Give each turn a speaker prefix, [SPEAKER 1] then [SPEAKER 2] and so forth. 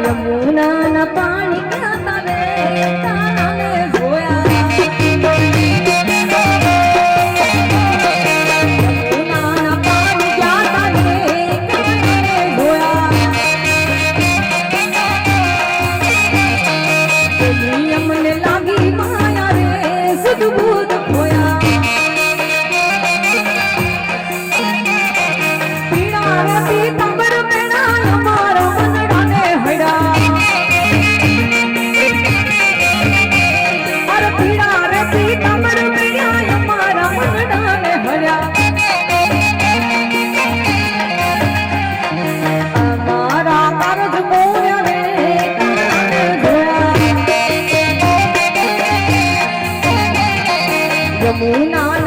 [SPEAKER 1] યમુના ના પાણી ક્યાં તારે તારાને જોયા યમુના ના પાણી ક્યાં તારે જોયા અમને લાગી માયા રે સુદબુદ ખોયા પીડા રે પીતંબર મેણા અમારા મનડાને હડા અરે પીડા રે પીતંબર મેણા અમારા મનડાને હડા અમારા કારજ મોયા રે યમુના